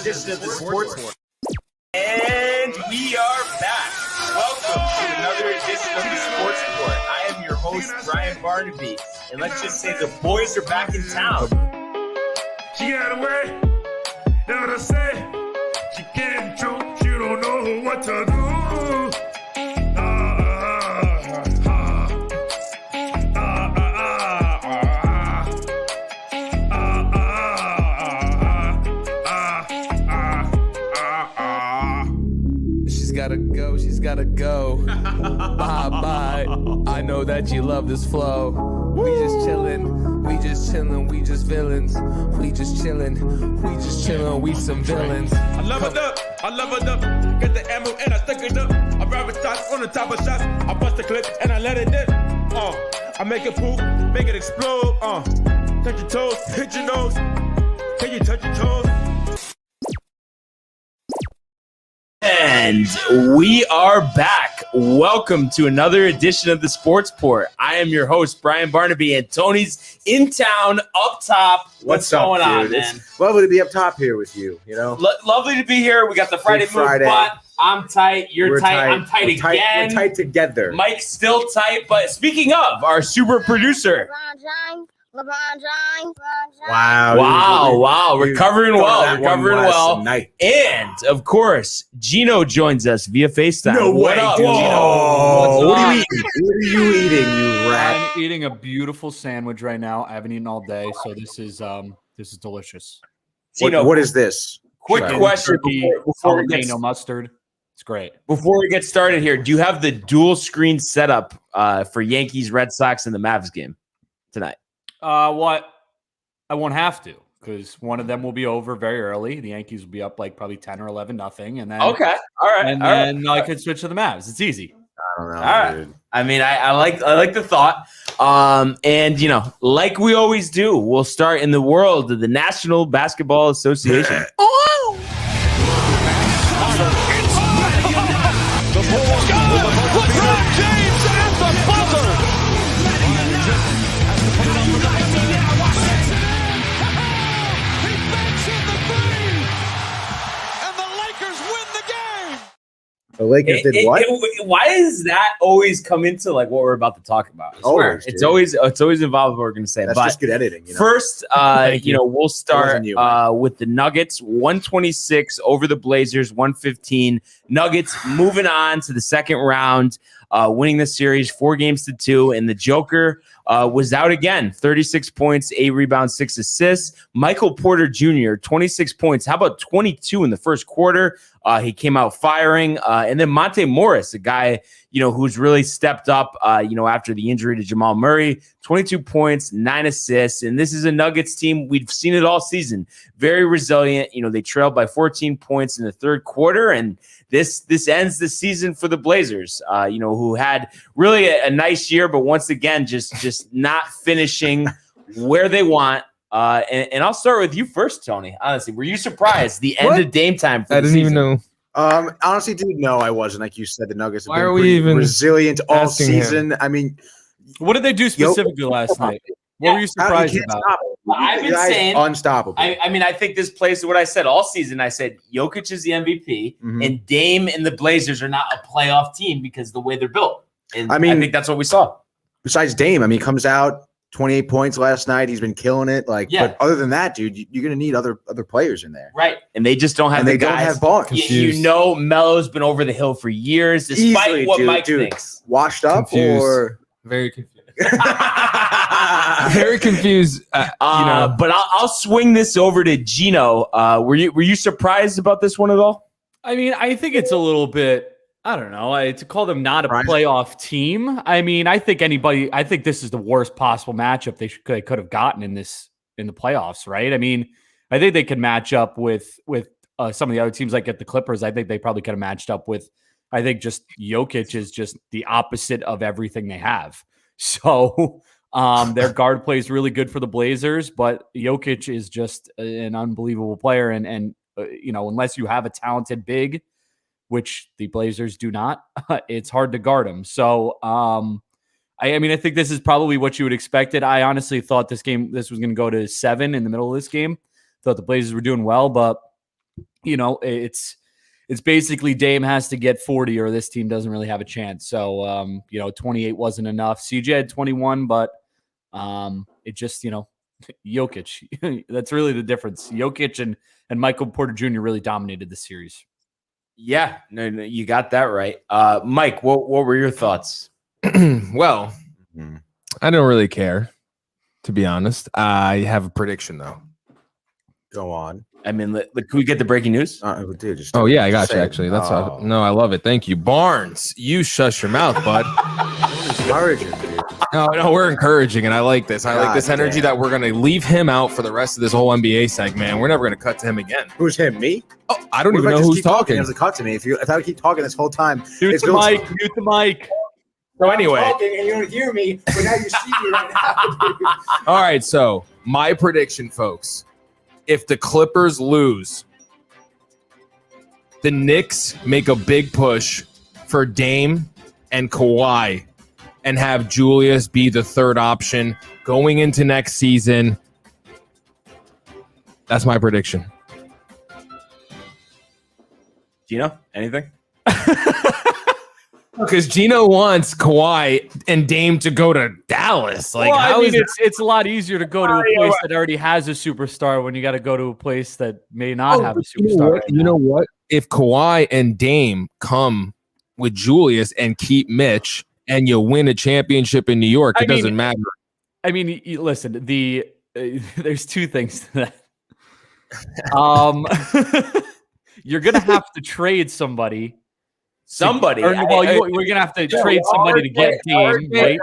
edition of the Sports Report. And we are back. Welcome to another edition of the Sports Report. I am your host, Brian Barnaby. And let's just say the boys are back in town. She got away. That's what I said. She can't choke. She don't know what to do. She's gotta go. Bye. I know that you love this flow. We just chillin', we just villains. We just chillin', we some villains. I love it up. Get the ammo and I stick it up. I grab shots on the top of shots. I bust the clip and I let it dip. I make it poof, make it explode. Touch your toes, hit your nose. Can you touch your toes? And we are back. Welcome to another edition of the Sports Report. I am your host, Brian Barnaby, and Tony's in town up top. What's going on, man? It's lovely to be up top here with you, you know? Lovely to be here. We got the Friday move, but I'm tight. You're tight. I'm tight again. We're tight together. Mike's still tight, but speaking of, our super producer. LeBron James. Wow. Recovering well. Night. And, of course, Gino joins us via FaceTime. No way, what up, dude. Gino? What are you eating? What are you eating, you rat? I'm eating a beautiful sandwich right now. I haven't eaten all day, so this is delicious. Gino, What is this? Quick question before we Jalapeno mustard. It's great. Before we get started here, do you have the dual screen setup for Yankees, Red Sox, and the Mavs game tonight? What? I won't have to because one of them will be over very early. The Yankees will be up like probably 10 or 11-0, and then okay, all right, and then I could switch to the Mavs. It's easy. I don't know, all right. dude. I mean, I like the thought, and you know, like we always do, we'll start in the world of the National Basketball Association. LeBron James at the buzzer. The Lakers did what? Why does that always come into like what we're about to talk about? I swear. It's always involved what we're going to say. That's but just good editing. You know? First, we'll start with the Nuggets, 126 over the Blazers, 115. Nuggets moving on to the second round, winning the series 4-2, and the Joker was out again, 36 points, 8 rebounds, 6 assists. Michael Porter Jr., 26 points. How about 22 in the first quarter? He came out firing. And then Monte Morris, a guy, who's really stepped up, after the injury to Jamal Murray, 22 points, 9 assists. And this is a Nuggets team. We've seen it all season. Very resilient. They trailed by 14 points in the third quarter. And this ends the season for the Blazers, who had really a nice year, but once again, just not finishing where they want. And I'll start with you first, Tony. Honestly, were you surprised the end of Dame time for the season? Even know. Honestly, dude, no, I wasn't. Like you said, the Nuggets have Why been are we pretty even resilient all asking season. I mean, What did they do specifically last night? What were you surprised about? I've been saying unstoppable. I think this plays to what I said all season. I said Jokic is the MVP, and Dame and the Blazers are not a playoff team because of the way they're built. And I think that's what we saw. Besides Dame, he comes out 28 points last night. He's been killing it. But other than that, dude, you're gonna need other players in there, right? And they just don't have. They guys. don't have ball. Melo's been over the hill for years, despite what Mike thinks. Washed up confused. Or very confused. Very confused. But I'll swing this over to Gino. Were you surprised about this one at all? I mean, I think it's a little bit. I don't know. To call them not a playoff team. I mean, I think this is the worst possible matchup they could have gotten in the playoffs, right? I mean, I think they could match up with some of the other teams like at the Clippers. I think they probably could have matched up with. I think just Jokic is just the opposite of everything they have. So their guard play is really good for the Blazers, but Jokic is just an unbelievable player, and unless you have a talented big, which the Blazers do not, it's hard to guard him. So, I think this is probably what you would expect it. I honestly thought this was going to go to 7 in the middle of this game. Thought the Blazers were doing well, but it's basically Dame has to get 40 or this team doesn't really have a chance. So, 28 wasn't enough. CJ had 21, but it just, Jokic, that's really the difference. Jokic and Michael Porter Jr. really dominated the series. Yeah, no, you got that right. Mike, what were your thoughts? Well, I don't really care, to be honest. I have a prediction, though. Go on. I mean, can we get the breaking news? Dude, Yeah, I got you, actually. No, I love it. Thank you. Barnes, you shush your mouth, bud. No, we're encouraging, and I like this. I like this energy that we're going to leave him out for the rest of this whole NBA segment. We're never going to cut to him again. Who's him? Me? Oh, I don't even know who's talking. He doesn't cut to me. If I keep talking this whole time, mute the mic. So anyway, I'm talking and you don't hear me, but now you see me right now. All right, so my prediction, folks. If the Clippers lose, the Knicks make a big push for Dame and Kawhi and have Julius be the third option going into next season. That's my prediction. Gino, anything? Because Gino wants Kawhi and Dame to go to Dallas. It's a lot easier to go to a place that already has a superstar when you got to go to a place that may not have a superstar. You know what? If Kawhi and Dame come with Julius and keep Mitch and you win a championship in New York, it doesn't matter. I mean, listen, there's two things to that. You're going to have to trade somebody. We're gonna have to trade somebody to get Dame, right?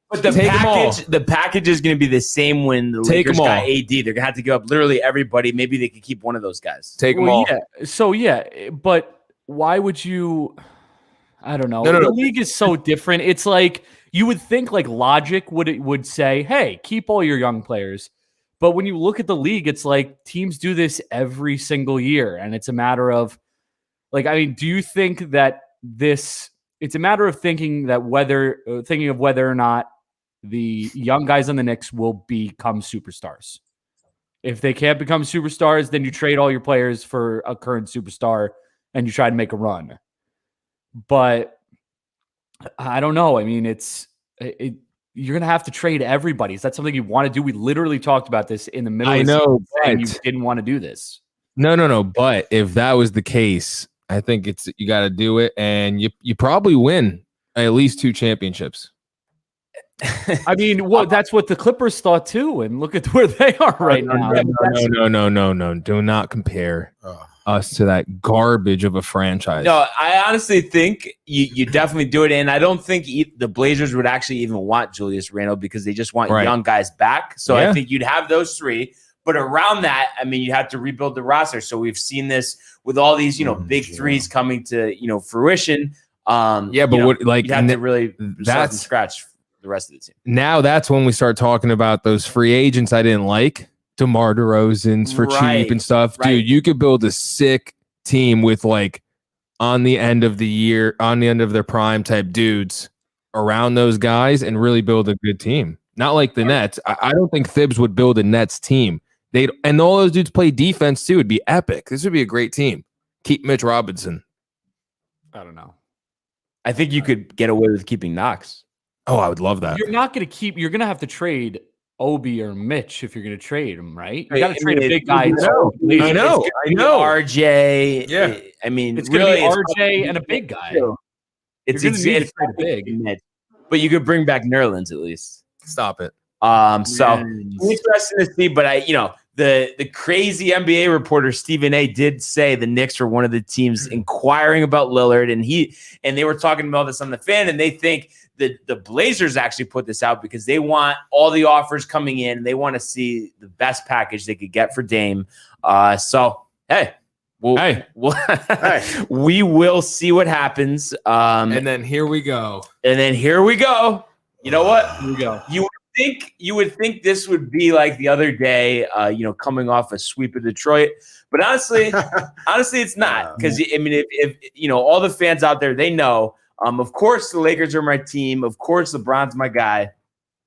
But the package is gonna be the same when the Lakers got AD. They're gonna have to give up literally everybody. Maybe they could keep one of those guys. Take them all. Yeah. So but why would you? I don't know. The league is so different. It's like you would think like logic would say, hey, keep all your young players. But when you look at the league, it's like teams do this every single year, and it's a matter of do you think that it's a matter of thinking of whether or not the young guys on the Knicks will become superstars. If they can't become superstars, then you trade all your players for a current superstar and you try to make a run. But I don't know. I mean, you're going to have to trade everybody. Is that something you want to do? We literally talked about this in the middle of the season saying you didn't want to do this. No. But if that was the case, I think you got to do it, and you probably win at least 2 championships. I mean, that's what the Clippers thought too, and look at where they are right now. No. Do not compare us to that garbage of a franchise. No, I honestly think you definitely do it, and I don't think the Blazers would actually even want Julius Randle because they just want young guys back. So I think you'd have those 3. But around that, I mean, you have to rebuild the roster. So we've seen this with all these, big threes coming to, fruition. You'd have to really start from scratch the rest of the team. Now that's when we start talking about those free agents I didn't like. DeMar DeRozan's for cheap and stuff. Right. Dude, you could build a sick team with on the end of their prime type dudes around those guys and really build a good team. Not like the Nets. I don't think Thibs would build a Nets team. And all those dudes play defense too. It'd be epic. This would be a great team. Keep Mitch Robinson. I don't know. I think you could get away with keeping Knox. Oh, I would love that. You're not going to keep. You're going to have to trade Obi or Mitch if you're going to trade him, right? You got to trade a big guy. I know. RJ. Yeah. I mean, it's going to be RJ and a big guy. It's big, but you could bring back Nerlens at least. Stop it. So interesting to see, but the crazy NBA reporter Stephen A did say the Knicks were one of the teams inquiring about Lillard, and they were talking about this on the Fan, and they think that the Blazers actually put this out because they want all the offers coming in. They want to see the best package they could get for Dame. We will see what happens. And then here we go. You know what? Here we go. You would think this would be like the other day, coming off a sweep of Detroit, but honestly, it's not, because I mean, if all the fans out there, they know. Of course, the Lakers are my team. Of course, LeBron's my guy.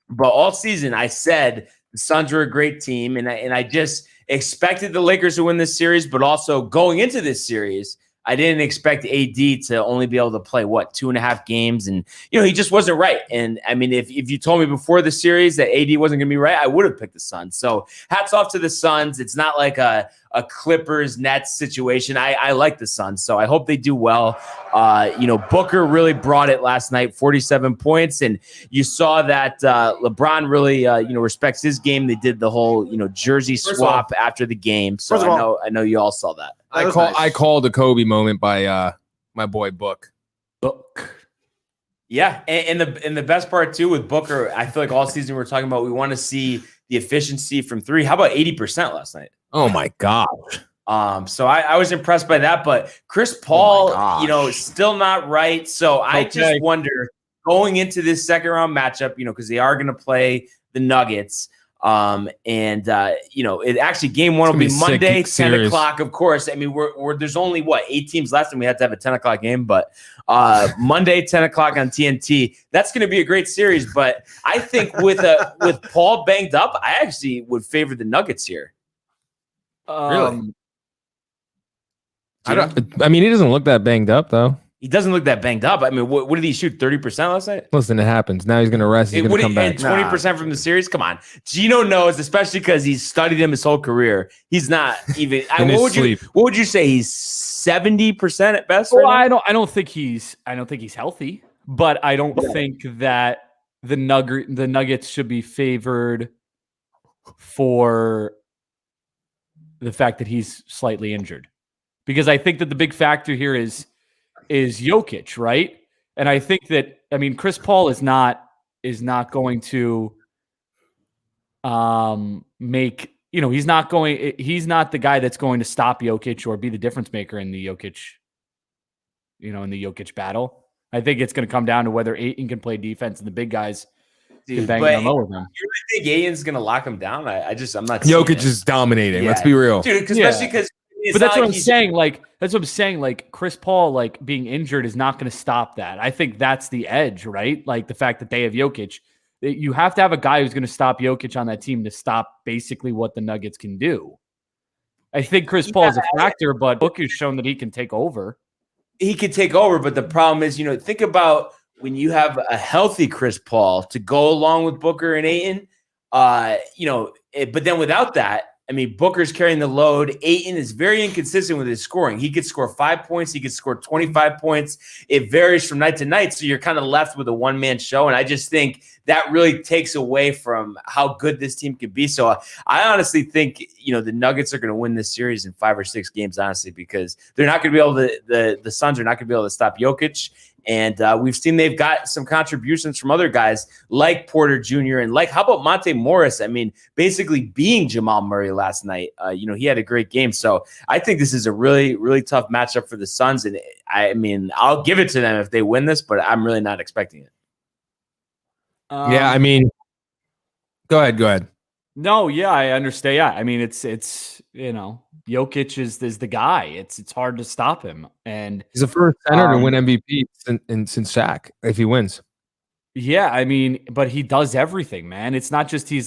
But all season, I said The Suns are a great team, and I just expected the Lakers to win this series, but also going into this series, I didn't expect AD to only be able to play 2.5 games, and he just wasn't right. And I mean, if you told me before the series that AD wasn't going to be right, I would have picked the Suns. So hats off to the Suns. It's not like a Clippers Nets situation. I like the Suns, so I hope they do well. Booker really brought it last night, 47 points, and you saw that LeBron really respects his game. They did the whole jersey swap after the game, so I know you all saw that. I called a Kobe moment by my boy Book. Yeah, and the best part too with Booker, I feel like all season we're talking about we want to see the efficiency from three. How about 80% last night? Oh my gosh. So I was impressed by that, but Chris Paul, still not right. So I just wonder going into this second round matchup, because they are going to play the Nuggets. It actually game one will be Monday, 10 o'clock. Of course, I mean there's only 8 teams left, and we had to have a 10 o'clock game. But Monday, 10 o'clock on TNT. That's going to be a great series. But I think with Paul banged up, I actually would favor the Nuggets here. Really? He doesn't look that banged up though. He doesn't look that banged up. I mean, what did he shoot? 30% last night? Listen, it happens. Now he's going to rest. He's going to come back. 20% from the series? Come on. Gino knows, especially because he's studied him his whole career. He's not even. What would you say? He's 70% at best? Well, I don't think he's healthy, but I don't think that the Nuggets should be favored for the fact that he's slightly injured, because I think that the big factor here is Jokic, right? And I think that Chris Paul is not going to he's not the guy that's going to stop Jokic or be the difference maker in the Jokic battle. I think it's going to come down to whether Ayton can play defense and the big guys can bang them over them. You really think Ayton's going to lock him down? I'm not. Jokic is dominating. Yeah. Let's be real, dude. Especially because. But that's what I'm saying. That's what I'm saying. Like Chris Paul, being injured is not going to stop that. I think that's the edge, right? Like the fact that they have Jokic. You have to have a guy who's going to stop Jokic on that team to stop basically what the Nuggets can do. I think Chris Paul is a factor, but Booker's shown that he can take over. He can take over, but the problem is, think about when you have a healthy Chris Paul to go along with Booker and Ayton. But then without that. Booker's carrying the load. Ayton is very inconsistent with his scoring. He could score 5 points. He could score 25 points. It varies from night to night. So you're kind of left with a one-man show. And I just think that really takes away from how good this team could be. So I honestly think, the Nuggets are going to win this series in 5 or 6 games, honestly, because they're not going to be able to, the Suns are not going to be able to stop Jokic. And we've seen they've got some contributions from other guys like Porter Jr. and how about Monte Morris? Basically being Jamal Murray last night. He had a great game. So I think this is a really, really tough matchup for the Suns. And I'll give it to them if they win this, but I'm really not expecting it. Go ahead. No, yeah, I understand. Yeah, it's Jokic is the guy. It's hard to stop him, and he's the first center to win MVP since Shaq if he wins. Yeah, but he does everything, man. It's not just he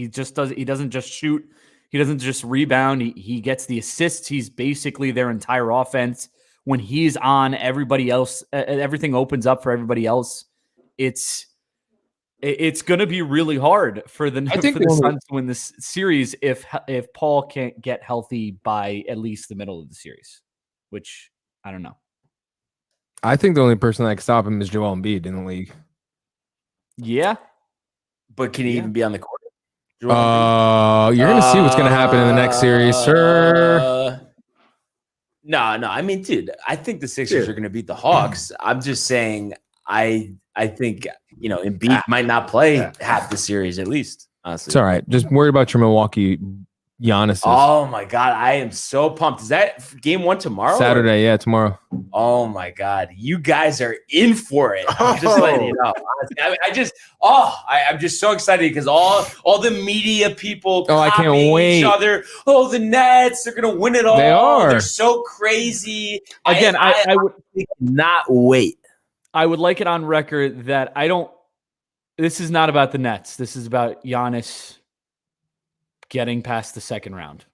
just does. He doesn't just shoot. He doesn't just rebound. He gets the assists. He's basically their entire offense. When he's on, everybody else, everything opens up for everybody else. It's going to be really hard for the Suns to win this series if Paul can't get healthy by at least the middle of the series, which I don't know. I think the only person that can stop him is Joel Embiid in the league. Yeah. But can he even be on the court? You're going to see what's going to happen in the next series, sir. No. Dude, I think the Sixers are going to beat the Hawks. I'm just saying I think, Embiid might not play half the series at least. Honestly. It's all right. Just worry about your Milwaukee Giannis. Oh my God. I am so pumped. Is that game 1 tomorrow? Saturday. Yeah, tomorrow. Oh my God. You guys are in for it. I'm just letting you know. I'm just so excited because all the media people I can't wait. each other. Oh, the Nets, they're going to win it all. They are. They're so crazy. Again, I would not wait. I would like it on record that I don't This is not about the Nets. This is about Giannis getting past the second round.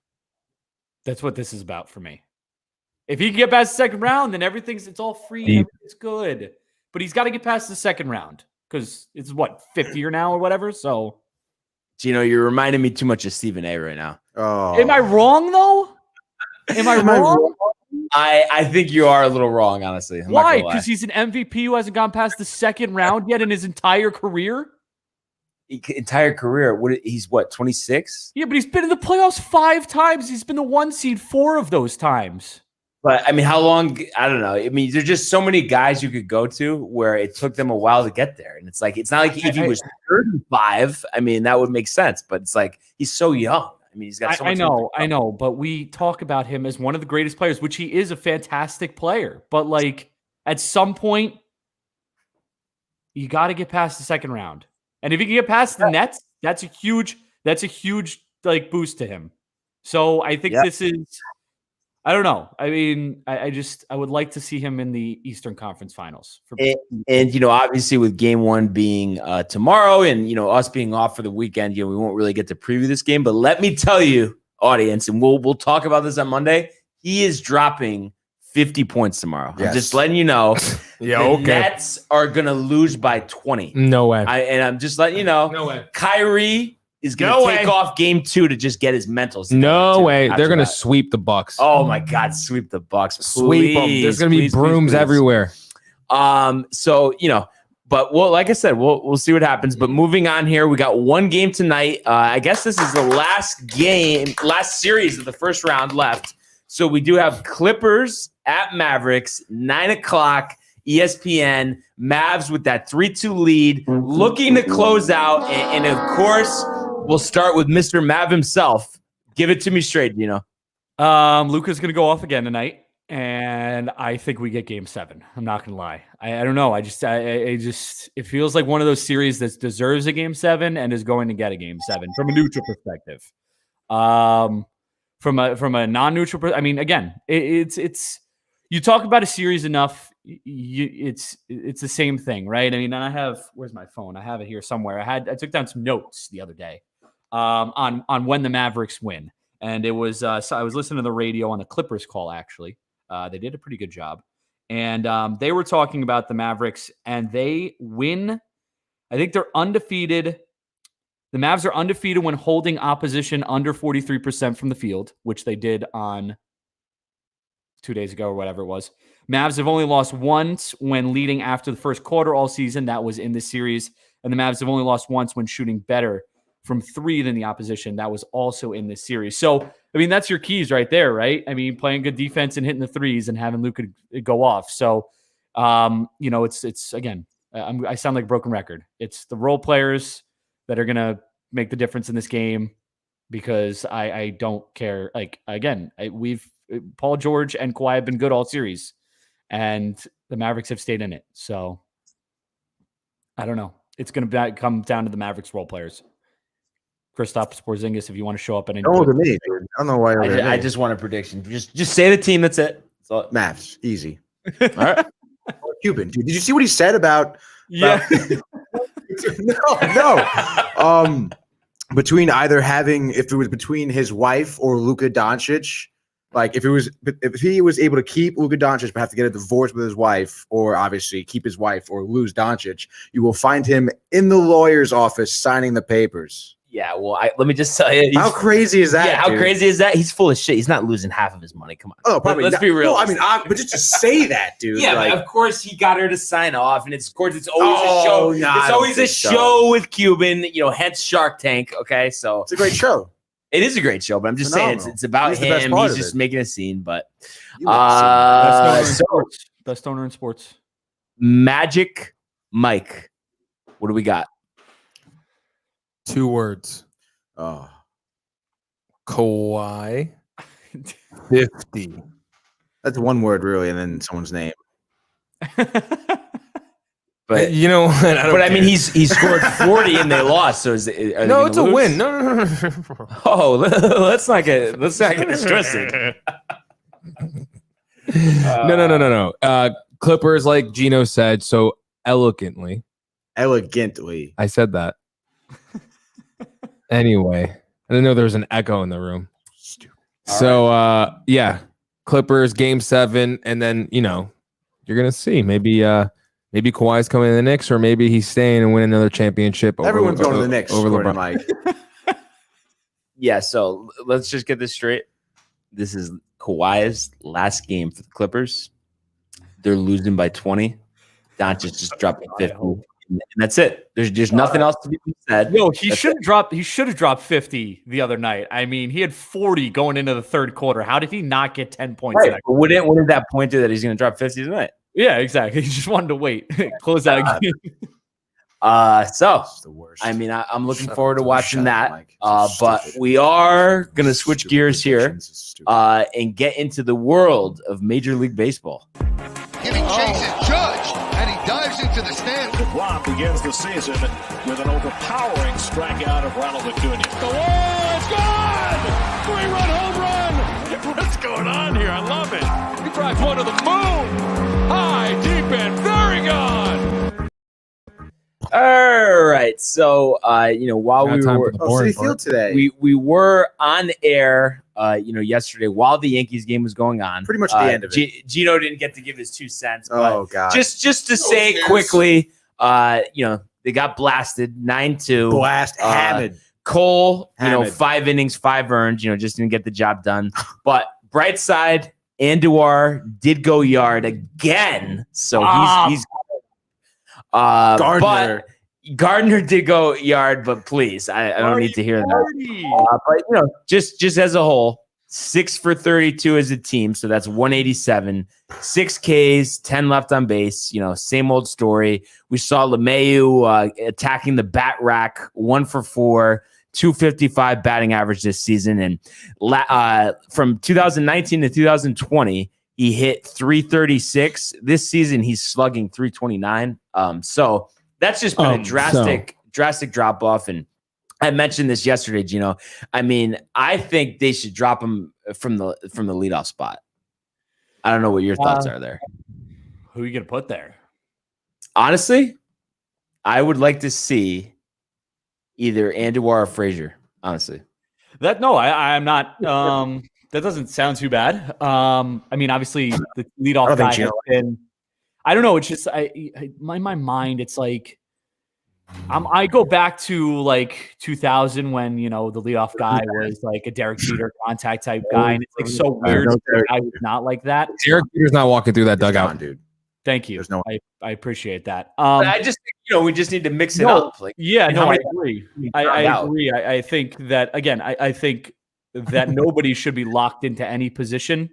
That's what this is about for me. If he can get past the second round, then it's all free. Everything's good. But he's got to get past the second round because it's fifth year now or whatever. So, Gino, you're reminding me too much of Stephen A right now. Oh, am I wrong though? Am I wrong? I think you are a little wrong, honestly. Why? Because he's an MVP who hasn't gone past the second round yet in his entire career. Entire career? He's 26? Yeah, but he's been in the playoffs 5 times. He's been the 1 seed 4 of those times. But I mean, how long? I don't know. I mean, there's just so many guys you could go to where it took them a while to get there, and it's like it's not like if he was 35. I mean, that would make sense. But it's like he's so young. I mean, he's got so much. I know, but we talk about him as one of the greatest players, which he is a fantastic player. But like at some point, you got to get past the second round, and if you can get past the Nets, that's a huge like boost to him. So I think this is. I don't know. I mean, I would like to see him in the Eastern Conference Finals. And obviously with game 1 being tomorrow and, us being off for the weekend, we won't really get to preview this game. But let me tell you, audience, and we'll talk about this on Monday, he is dropping 50 points tomorrow. Yes. I'm just letting you know. The Nets are going to lose by 20. No way. And I'm just letting you know. No way. Kyrie is going to take off game 2 to just get his mentals. No way. They're going to sweep the Bucks. Oh, my God. Sweep the Bucks. Sweep them. There's going to be brooms everywhere. So, but like I said, we'll see what happens. But moving on here, we got one game tonight. I guess this is the last series of the first round left. So we do have Clippers at Mavericks, 9:00, ESPN. Mavs with that 3-2 lead, looking to close out. And of course, we'll start with Mr. Mav himself. Give it to me straight, Luka's going to go off again tonight, and I think we get game 7. I'm not going to lie. I don't know. I just it feels like one of those series that deserves a game 7 and is going to get a game 7 from a neutral perspective. From a non-neutral I mean, again, it's you talk about a series enough, it's the same thing, right? I mean, and where's my phone? I have it here somewhere. I took down some notes the other day on when the Mavericks win. And it was so I was listening to the radio on the Clippers call, actually. They did a pretty good job. And they were talking about the Mavericks, and they win. I think they're undefeated. The Mavs are undefeated when holding opposition under 43% from the field, which they did on 2 days ago or whatever it was. Mavs have only lost once when leading after the first quarter all season. That was in this series. And the Mavs have only lost once when shooting better from 3 than the opposition. That was also in this series. So, I mean, that's your keys right there, right? I mean, playing good defense and hitting the threes and having Luka go off. So, it's again, I sound like a broken record. It's the role players that are going to make the difference in this game, because I don't care. Like, again, Paul George and Kawhi have been good all series, and the Mavericks have stayed in it. So I don't know. It's going to come down to the Mavericks role players. Kristaps Porzingis, if you want to show up at any point. To me, dude. I don't know why. I just want a prediction. Just say the team. That's it. Mavs, easy. All right. Cuban, dude. Did you see what he said about? Yeah. No. Between either if it was between his wife or Luka Doncic, like if he was able to keep Luka Doncic but have to get a divorce with his wife, or obviously keep his wife or lose Doncic, you will find him in the lawyer's office signing the papers. Yeah, well, let me just tell you. How crazy is that? Yeah, how crazy is that? He's full of shit. He's not losing half of his money. Come on. Oh, probably. Let's be real. No, I mean, but just to say that, dude. Yeah, but of course he got her to sign off, and it's always a show. It's always a show with Cuban. Hence Shark Tank. Okay, so it's a great show. It is a great show, but I'm just saying it's about him. He's just making a scene. But best owner in sports. Magic Mike. What do we got? 2 words. Oh, Kawhi 50. That's one word, really, and then someone's name. But you know what? I mean, he scored 40 and they lost. So it's a win. No. Oh, let's not get it twisted. No. Clippers, like Gino said so eloquently, Elegantly. I said that. Anyway, I didn't know there was an echo in the room. Stupid. So, yeah, Clippers game 7, and then you're gonna see maybe Kawhi's coming to the Knicks, or maybe he's staying and winning another championship. Everyone's going to the Knicks over LeBron. LeBron. Mike. Yeah, so let's just get this straight. This is Kawhi's last game for the Clippers. They're losing by 20. Doncic just dropped 50. And that's it. There's nothing else to be said. No, he should have dropped 50 the other night. I mean, he had 40 going into the third quarter. How did he not get 10 points? Right. But wouldn't that point to that he's going to drop 50 tonight? Yeah, exactly. He just wanted to wait, close out game. So It's the worst. I mean, I'm looking Shut forward to up, watching shut that. up, Mike. It's so But stupid. we are going to switch Stupid gears here predictions. It's stupid. and get into the world of Major League Baseball. Giving chase at Judge, and he dives into the stand. Rock begins the season with an overpowering strikeout of Ronald Acuna. The wall is gone! 3-run home run! What's going on here? I love it. He drives one to the moon. High, deep, and very gone. All right. So, while Got we time were for the Oh, boring City Field part. today. we were on air, yesterday while the Yankees game was going on. Pretty much the end of it. Gino didn't get to give his 2 cents. But Oh, God. just to say it quickly, they got blasted 9-2. Blast hammered. Cole, Hammered. 5 innings, 5 earned, just didn't get the job done. But bright side, Andujar did go yard again. So he's Gardner. But Gardner did go yard, but please, I don't need to hear that. But just as a whole, 6 for 32 as a team, so that's 187, 6 Ks, 10 left on base. Same old story. We saw LeMahieu attacking the bat rack, 1 for 4, 255 batting average this season, and from 2019 to 2020. He hit 336. This season, he's slugging 329. So that's just been a drastic drop off. And I mentioned this yesterday, Gino. I mean, I think they should drop him from the leadoff spot. I don't know what your thoughts are there. Who are you going to put there? Honestly, I would like to see either Andujar or Frazier. Honestly, I'm not. That doesn't sound too bad. I mean, obviously, the leadoff guy has been. I don't know. It's just in my mind, it's like I go back to like 2000 when the leadoff guy was like a Derek Jeter contact type guy, and it's like so weird. I was not like that. Derek Jeter's not walking through that dugout, Gone, dude. Thank you. There's no- I appreciate that. but I just think, we just need to mix it up. Like, Yeah, no, I many- agree. found I out. agree. I think that again. I think that nobody should be locked into any position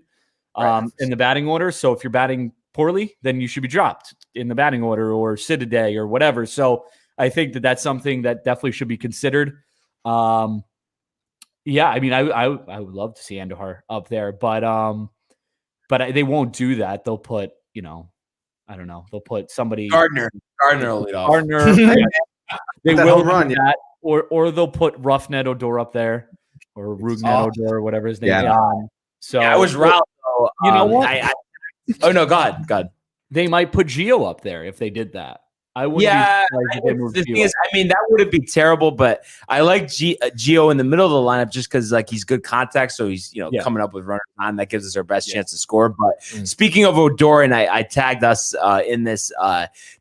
in the batting order. So if you're batting poorly, then you should be dropped in the batting order or sit a day or whatever. So I think that that's something that definitely should be considered. Yeah, I mean, I would love to see Andujar up there, but they won't do that. They'll put, I don't know. They'll put somebody Gardner will lead off. Gardner. They That will home run, do that, or they'll put Roughneck Odor up there, or Rugnet Odor, or whatever his name is. So I was Ralph. You know what? Oh no, God. They might put Gio up there if they did that. I wouldn't. Yeah, be surprised if they moved the Gio thing is, up. I mean, that wouldn't be terrible, but I like Gio in the middle of the lineup just because like he's good contact, so he's coming up with runners on. That gives us our best chance to score. But speaking of Odor, and I tagged us in this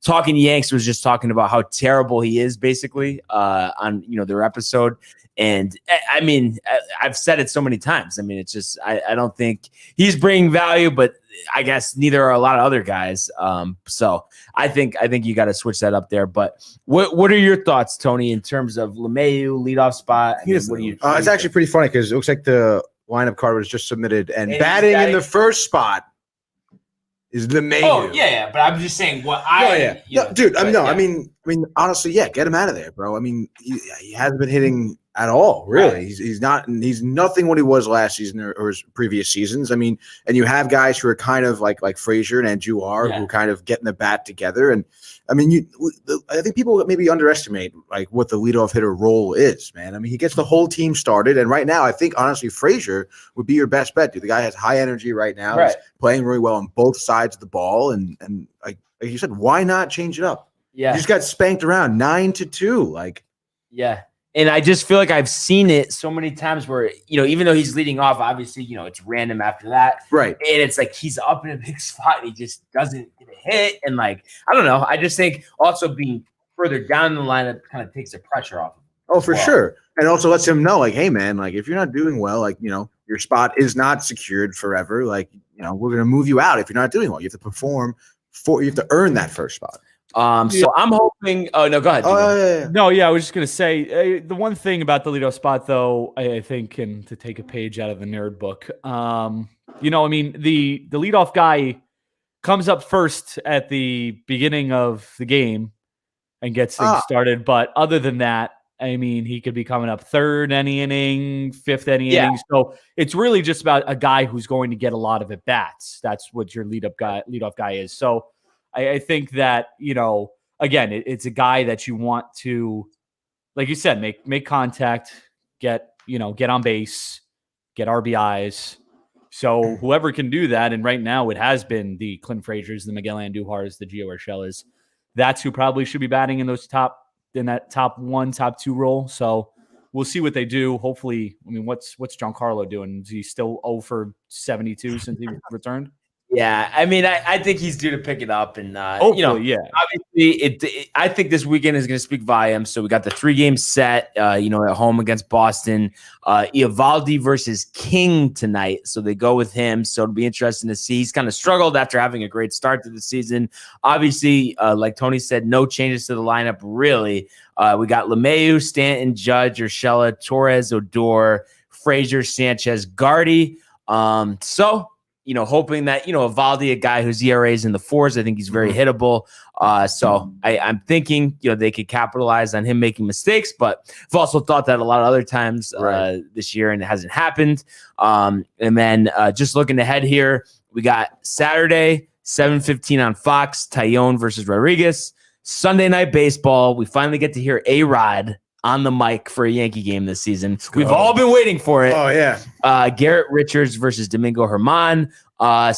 Talking Yanks was just talking about how terrible he is, basically on their episode. And I mean, I've said it so many times. I mean, it's just I don't think he's bringing value, but I guess neither are a lot of other guys. So I think you got to switch that up there. But what are your thoughts, Tony, in terms of LeMahieu leadoff spot? What do you? It's actually pretty funny because it looks like the lineup card was just submitted, and And batting in batting- the first spot is LeMahieu. Oh yeah, but I'm just saying what Dude. I mean, honestly, get him out of there, bro. I mean, he hasn't been hitting at all, really. Right. He's nothing what he was last season or his previous seasons. I mean, and you have guys who are kind of like Frazier and Andujar who kind of getting the bat together. And I mean, I think people maybe underestimate like what the leadoff hitter role is, man. I mean, he gets the whole team started, and right now, I think honestly, Frazier would be your best bet, dude. The guy has high energy right now. He's playing really well on both sides of the ball, and like you said, why not change it up? Yeah. He just got spanked around 9-2. Like, yeah. And I just feel like I've seen it so many times where, even though he's leading off, obviously, it's random after that. Right. And it's like he's up in a big spot and he just doesn't get a hit. And like, I don't know. I just think also being further down the lineup kind of takes the pressure off. Oh, for sure. And also lets him know, like, hey, man, like, if you're not doing well, like, your spot is not secured forever. Like, we're going to move you out if you're not doing well. You have to perform you have to earn that first spot. So I'm hoping. Oh no, go ahead. I was just gonna say the one thing about the leadoff spot, though, I think, and to take a page out of the nerd book, the leadoff guy comes up first at the beginning of the game and gets things started. But other than that, he could be coming up third any inning, fifth any inning. So it's really just about a guy who's going to get a lot of at bats. That's what your leadoff guy is. So I think that, again, it's a guy that you want to, like you said, make contact, get on base, get RBIs. So whoever can do that, and right now it has been the Clint Frazier's, the Miguel Andújar's, the Gio Urshela's. That's who probably should be batting in that top 1, top 2 role. So we'll see what they do. Hopefully, what's Giancarlo doing? Is he still 0 for 72 since he returned? Yeah, I think he's due to pick it up, and hopefully, obviously, I think this weekend is going to speak volumes. So we got the 3-game set, at home against Boston. Eovaldi versus King tonight, so they go with him. So it'll be interesting to see. He's kind of struggled after having a great start to the season. Obviously, like Tony said, no changes to the lineup really. We got LeMahieu, Stanton, Judge, Urshela, Torres, Odor, Frazier, Sanchez, Gardy. Hoping that, Eovaldi, a guy whose ERA is in the 4s, I think he's very hittable. So I'm thinking, they could capitalize on him making mistakes, but I've also thought that a lot of other times this year, and it hasn't happened. And then just looking ahead here, we got Saturday, 7:15 on Fox, Taillon versus Rodriguez. Sunday Night Baseball, we finally get to hear A-Rod on the mic for a Yankee game this season. We've all been waiting for it. Oh, yeah. Garrett Richards versus Domingo Germán. I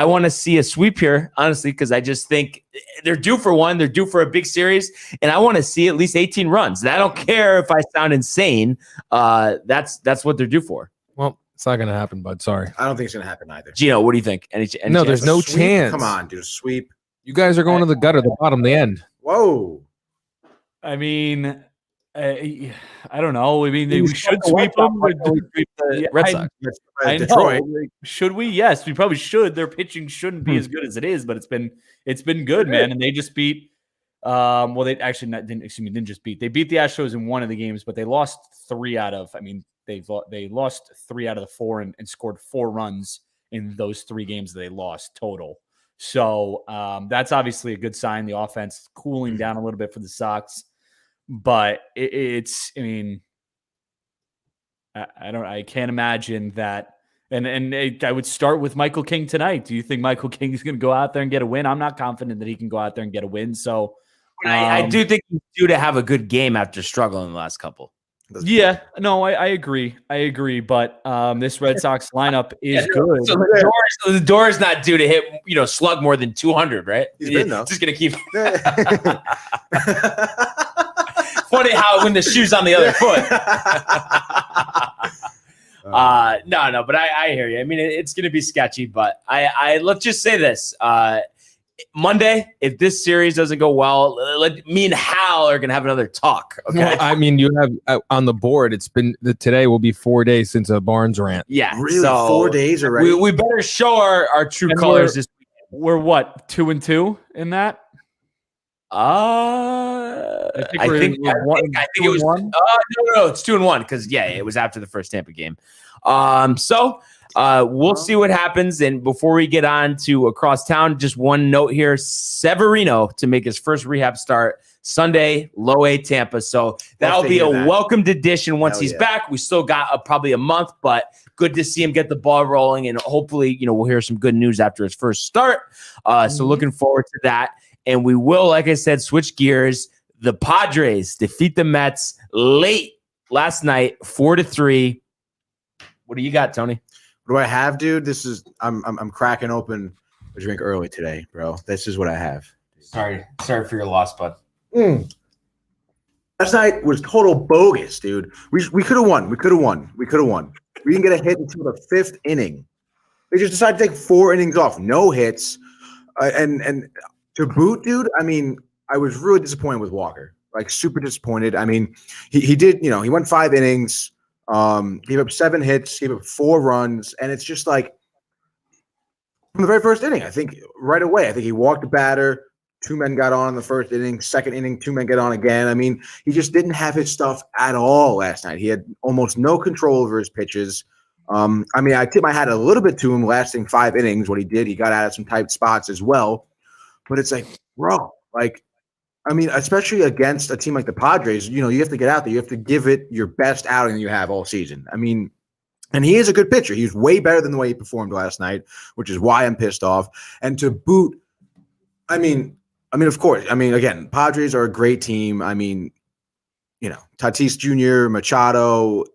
want to see a sweep here, honestly, because I just think they're due for one. They're due for a big series, and I want to see at least 18 runs. And I don't care if I sound insane. That's what they're due for. Well, it's not going to happen, bud. Sorry. I don't think it's going to happen either. Gino, what do you think? Any no, chance? there's no Sweep? chance. Come on, dude. Sweep. You guys are going to the gutter, the bottom, the end. Whoa. I don't know. We should sweep them. Red Sox. Detroit. Should we? Yes, we probably should. Their pitching shouldn't be as good as it is, but it's been good, man. And they just beat. They actually didn't just beat. They beat the Astros in one of the games, but they lost 3 out of. They lost 3 out of the 4 and scored 4 runs in those 3 games that they lost total. So that's obviously a good sign. The offense cooling down a little bit for the Sox. But I can't imagine that. And I would start with Michael King tonight. Do you think Michael King is going to go out there and get a win? I'm not confident that he can go out there and get a win. So I do think he's due to have a good game after struggling the last couple. Yeah, no, I agree. But this Red Sox lineup is good. So the door is not due to hit, slug more than 200, right? He's been, though. Just going to keep. Funny how when the shoe's on the other foot. No, but I hear you. It's going to be sketchy, but I let's just say this. Monday, if this series doesn't go well, me and Hal are going to have another talk. Okay. Well, you have on the board, today will be 4 days since a Barnes rant. Yeah. Really? So 4 days already? We better show our true colors this weekend. We're what, 2-2 in that? I think it was 1. No, it's 2-1 because it was after the first Tampa game. We'll see what happens. And before we get on to across town, just one note here: Severino to make his first rehab start Sunday, low A Tampa. So that'll be a welcomed addition once he's back. We still got probably a month, but good to see him get the ball rolling, and hopefully, we'll hear some good news after his first start. So looking forward to that. And we will, like I said, switch gears. The Padres defeat the Mets late last night, 4-3. What do you got, Tony? What do I have, dude? I'm cracking open a drink early today, bro. This is what I have. Sorry for your loss, bud. Last night was total bogus, dude. We could have won. We didn't get a hit until the 5th inning. They just decided to take 4 innings off, no hits, and to boot, dude. I mean, I was really disappointed with Walker. Like super disappointed. I mean, he did. He went 5 innings. Gave up 7 hits. Gave up 4 runs, and it's just like from the very first inning. I think right away. I think he walked the batter. 2 men got on in the first inning. Second inning, 2 men got on again. I mean, he just didn't have his stuff at all last night. He had almost no control over his pitches. I mean, I tip my hat a little bit to him lasting 5 innings. What he did, he got out of some tight spots as well. But it's like, bro, like, I mean, especially against a team like the Padres, you have to get out there. You have to give it your best outing you have all season. I mean, and he is a good pitcher. He's way better than the way he performed last night, which is why I'm pissed off. And to boot, I mean, of course. I mean, again, Padres are a great team. I mean, Tatis Jr., Machado,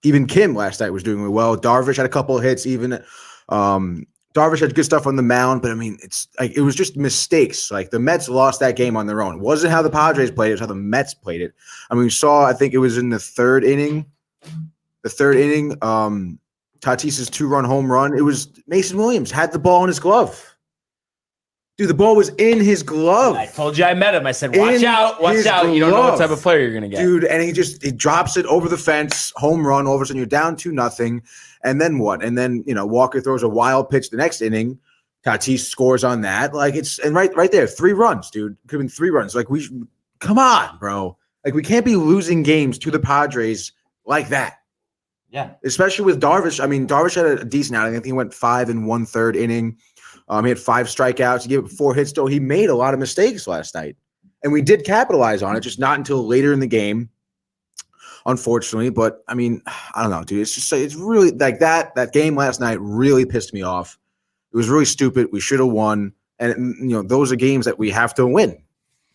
even Kim last night was doing really well. Darvish had a couple of hits. Even Darvish had good stuff on the mound. But I mean, it's like it was just mistakes. Like the Mets lost that game on their own. It wasn't how the Padres played it. It was how the Mets played it. I mean, we saw. I think it was in the 3rd inning. Tatis's 2-run home run. It was Mason Williams had the ball in his glove. Dude, the ball was in his glove. I told you I met him. I said, watch out. You don't know what type of player you're going to get. Dude, and he drops it over the fence, home run. All of a sudden, you're down 2-0. And then what? And then, Walker throws a wild pitch the next inning. Tatis scores on that. Like, and right there, 3 runs, dude. Could have been 3 runs. Like, come on, bro. Like, we can't be losing games to the Padres like that. Yeah. Especially with Darvish. I mean, Darvish had a decent outing. I think he went 5 1/3 inning. He had 5 strikeouts. He gave up 4 hits. Though he made a lot of mistakes last night, and we did capitalize on it, just not until later in the game, unfortunately. But I mean, I don't know, dude. It's really like that. That game last night really pissed me off. It was really stupid. We should have won, and those are games that we have to win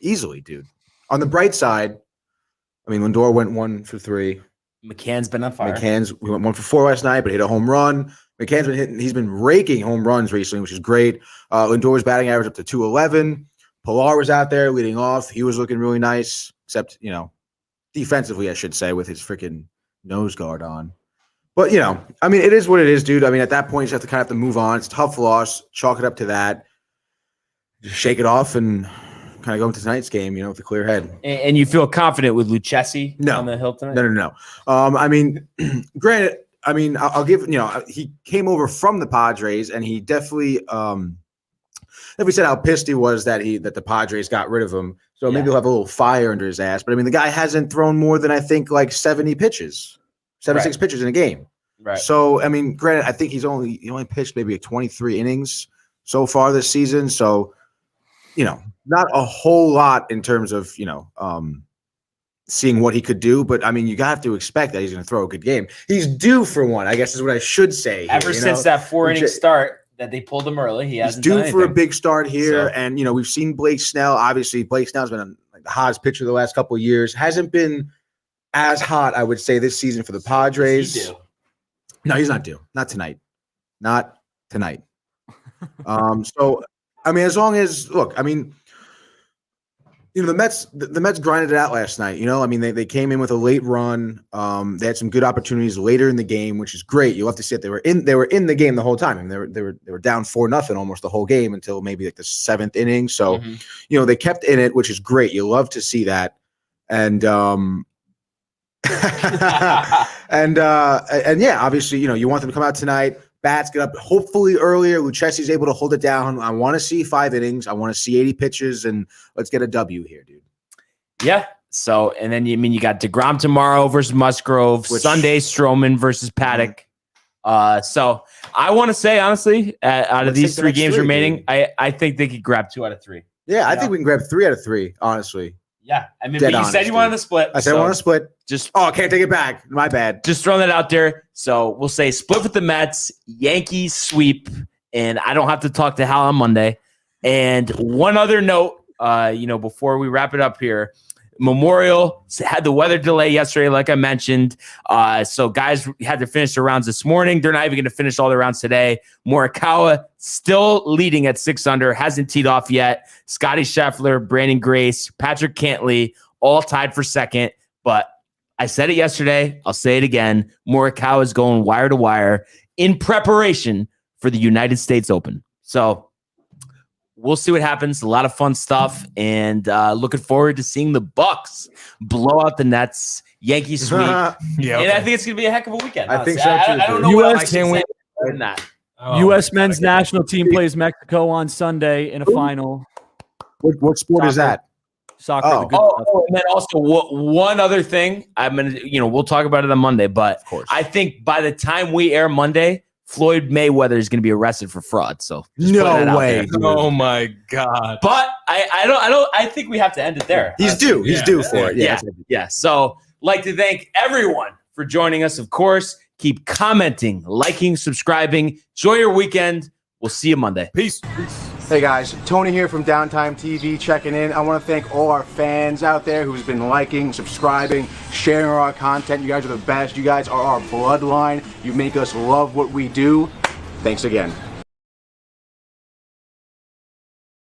easily, dude. On the bright side, I mean, Lindor went 1 for 3. McCann's been on fire. We went 1 for 4 last night, but hit a home run. McCann's been hitting. He's been raking home runs recently, which is great. Lindor's batting average up to 211. Pilar was out there leading off. He was looking really nice, except defensively, I should say, with his freaking nose guard on. But I mean, it is what it is, dude. I mean, at that point, you just have to move on. It's a tough loss. Chalk it up to that. Just shake it off and kind of go into tonight's game, with a clear head. And you feel confident with Lucchesi on the hill tonight? No. I mean, granted. I mean, I'll give he came over from the Padres, and he definitely said how pissed he was that the Padres got rid of him. So maybe he'll have a little fire under his ass. But I mean, the guy hasn't thrown more than I think like 70 pitches, 76 pitches in a game. Right. So I mean, granted, I think he only pitched maybe 23 innings so far this season. So not a whole lot in terms of seeing what he could do, but I mean, you have to expect that he's going to throw a good game. He's due for one, I guess is what I should say. Ever since that 4-inning start that they pulled him early, he's due for a big start here. So. And we've seen Blake Snell. Obviously, Blake Snell's been the hottest pitcher the last couple of years. Hasn't been as hot, I would say, this season for the Padres. Is he due? No, he's not due. Not tonight. So I mean, as long as the Mets grinded it out last night. I mean, they came in with a late run. They had some good opportunities later in the game, which is great. You love to see it. They were in the game the whole time. I mean, they were down 4-0 almost the whole game until maybe like the 7th inning. So, they kept in it, which is great. You love to see that. And and yeah, obviously, you want them to come out tonight. Bats get up hopefully earlier. Lucchesi's able to hold it down. I want to see 5 innings. I want to see 80 pitches, and let's get a W here, dude. Yeah. So, and then you got DeGrom tomorrow versus Musgrove. Sunday, Stroman versus Paddock. So I want to say, honestly, out of these 3 games remaining, I think they could grab 2 out of 3. Yeah, I think we can grab 3 out of 3, honestly. Yeah, I mean, but you said you wanted to split. I said I want to split. I can't take it back. My bad. Just throwing that out there. So we'll say split with the Mets, Yankees sweep, and I don't have to talk to Hal on Monday. And one other note, before we wrap it up here, Memorial had the weather delay yesterday, like I mentioned. So guys had to finish their rounds this morning. They're not even going to finish all their rounds today. Morikawa still leading at 6 under, hasn't teed off yet. Scotty Scheffler, Brandon Grace, Patrick Cantlay, all tied for second. But I said it yesterday. I'll say it again. Morikawa is going wire to wire in preparation for the United States Open. So we'll see what happens. A lot of fun stuff, and looking forward to seeing the Bucks blow out the Nets. Yankees sweep. And I think it's going to be a heck of a weekend. I think so too. I don't know what I can wait in that. U.S. men's national team plays Mexico on Sunday in a final. What sport is that? Soccer. And then also one other thing. I'm gonna, we'll talk about it on Monday, but of course, I think by the time we air Monday, Floyd Mayweather is going to be arrested for fraud. So no way. Oh my God. But I think we have to end it there. He's due for it. Yeah. So like to thank everyone for joining us. Of course, keep commenting, liking, subscribing. Enjoy your weekend. We'll see you Monday. Peace. Hey guys, Tony here from Downtime TV checking in. I want to thank all our fans out there who's been liking, subscribing, sharing our content. You guys are the best. You guys are our bloodline. You make us love what we do. Thanks again.